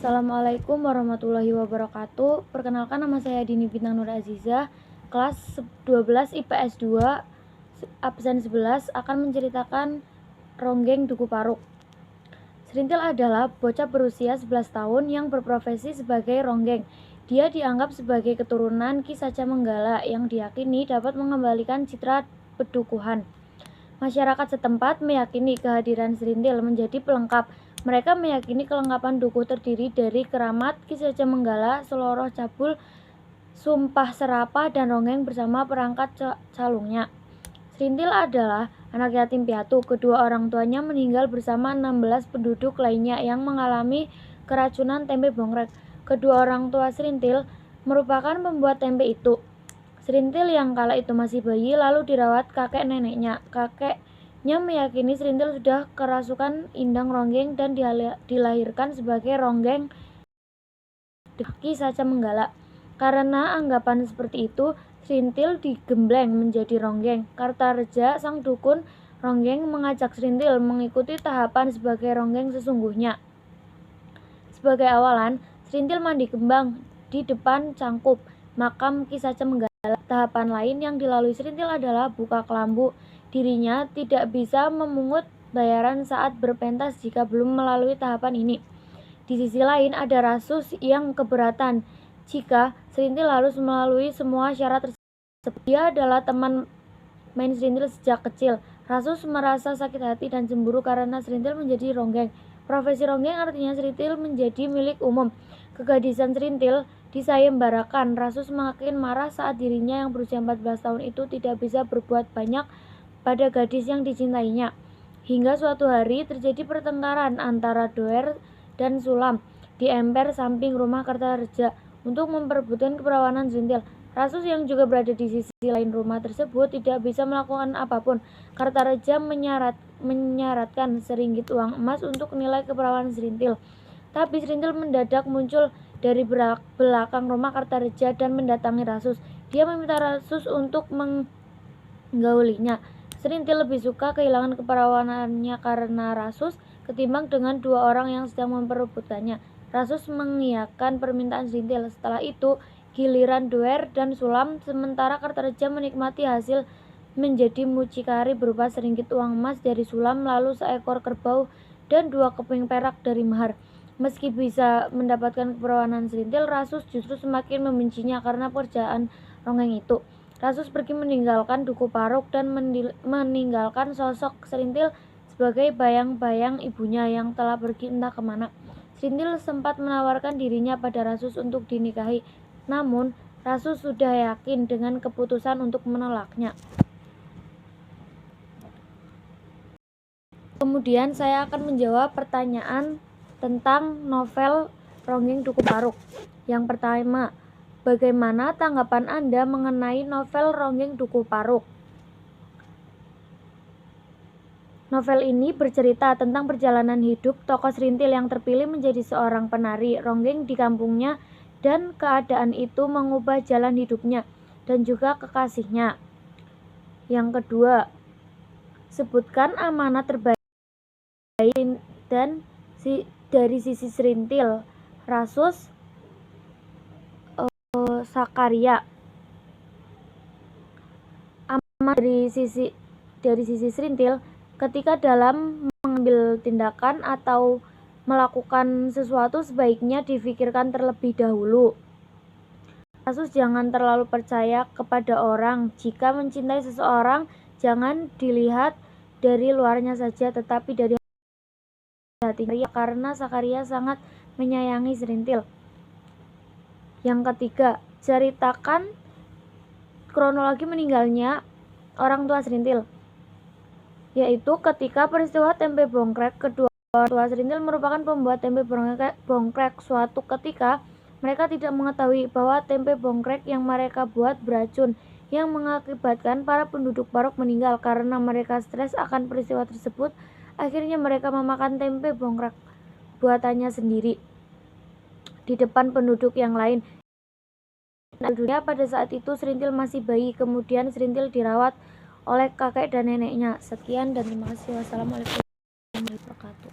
Assalamualaikum warahmatullahi wabarakatuh. Perkenalkan, nama saya Dini Bintang Nur Azizah, kelas 12 IPS 2, absen 11, akan menceritakan ronggeng Duku Paruk. Serintil adalah bocah berusia 11 tahun yang berprofesi sebagai ronggeng. Dia dianggap sebagai keturunan Ki Saca Menggala yang diyakini dapat mengembalikan citra pedukuhan. Masyarakat setempat meyakini kehadiran Serintil menjadi pelengkap. Mereka meyakini kelengkapan dukuh terdiri dari keramat, Ki Saca Menggala, seloroh cabul, sumpah serapah, dan ronggeng bersama perangkat calungnya. Serintil adalah anak yatim piatu. Kedua orang tuanya meninggal bersama 16 penduduk lainnya yang mengalami keracunan tempe bongkrek. Kedua orang tua Serintil merupakan pembuat tempe itu. Serintil yang kala itu masih bayi lalu dirawat kakek neneknya. Kakeknya meyakini Serintil sudah kerasukan indang ronggeng dan dilahirkan sebagai ronggeng Ki Saca Menggala. Karena anggapan seperti itu, Serintil digembleng menjadi ronggeng. Kartareja, sang dukun ronggeng, mengajak Serintil mengikuti tahapan sebagai ronggeng sesungguhnya. Sebagai awalan, Serintil mandi kembang di depan cangkup makam Ki Saca Menggala. Tahapan lain yang dilalui Serintil adalah buka kelambu. Dirinya tidak bisa memungut bayaran saat berpentas jika belum melalui tahapan ini. Di sisi lain ada Rasus yang keberatan jika Serintil harus melalui semua syarat tersebut. Dia adalah teman main Serintil sejak kecil. Rasus merasa sakit hati dan cemburu karena Serintil menjadi ronggeng. Profesi ronggeng artinya Serintil menjadi milik umum. Kegadisan Serintil disayembarakan. Rasus makin marah saat dirinya yang berusia 14 tahun itu tidak bisa berbuat banyak pada gadis yang dicintainya. Hingga suatu hari terjadi pertengkaran antara Doer dan Sulam di emper samping rumah Kartareja untuk memperebutkan keperawanan Serintil. Rasus yang juga berada di sisi lain rumah tersebut tidak bisa melakukan apapun. Kartareja menyaratkan seringgit uang emas untuk nilai keperawanan Serintil. Tapi Serintil mendadak muncul dari belakang rumah Kartareja dan mendatangi Rasus. Dia meminta Rasus untuk menggaulinya. Serintil lebih suka kehilangan keperawanannya karena Rasus ketimbang dengan dua orang yang sedang memperebutkannya. Rasus mengiyakan permintaan Serintil. Setelah itu giliran Doer dan Sulam, sementara Kartareja menikmati hasil menjadi mucikari berupa seringgit uang emas dari Sulam, lalu seekor kerbau dan 2 keping perak dari mahar. Meski bisa mendapatkan keperawanan Serintil, Rasus justru semakin membencinya karena pekerjaan ronggeng itu. Rasus pergi meninggalkan Duku Paruk dan meninggalkan sosok Serintil sebagai bayang-bayang ibunya yang telah pergi entah kemana. Serintil sempat menawarkan dirinya pada Rasus untuk dinikahi, namun Rasus sudah yakin dengan keputusan untuk menolaknya. Kemudian saya akan menjawab pertanyaan tentang novel Ronggeng Duku Paruk. Yang pertama, bagaimana tanggapan Anda mengenai novel Ronggeng Duku Paruk? Novel ini bercerita tentang perjalanan hidup tokoh Serintil yang terpilih menjadi seorang penari ronggeng di kampungnya, dan keadaan itu mengubah jalan hidupnya dan juga kekasihnya. Yang kedua, sebutkan amanat terbaik dan dari sisi Serintil, Rasus, Sakarya. Amanat dari sisi Serintil, ketika dalam mengambil tindakan atau melakukan sesuatu sebaiknya difikirkan terlebih dahulu. Rasus, jangan terlalu percaya kepada orang. Jika mencintai seseorang, jangan dilihat dari luarnya saja, tetapi dari hatinya, karena Sakarya sangat menyayangi Serintil. Yang ketiga, ceritakan kronologi meninggalnya orang tua Serintil, yaitu ketika peristiwa tempe bongkrek. Kedua orang tua Serintil merupakan pembuat tempe bongkrek. Suatu ketika mereka tidak mengetahui bahwa tempe bongkrek yang mereka buat beracun yang mengakibatkan para penduduk Paruk meninggal. Karena mereka stres akan peristiwa tersebut, akhirnya mereka memakan tempe bongkrek buatannya sendiri di depan penduduk yang lain. Dunia pada saat itu Serintil masih bayi. Kemudian Serintil dirawat oleh kakek dan neneknya. Sekian dan terima kasih. Wassalamualaikum warahmatullahi wabarakatuh.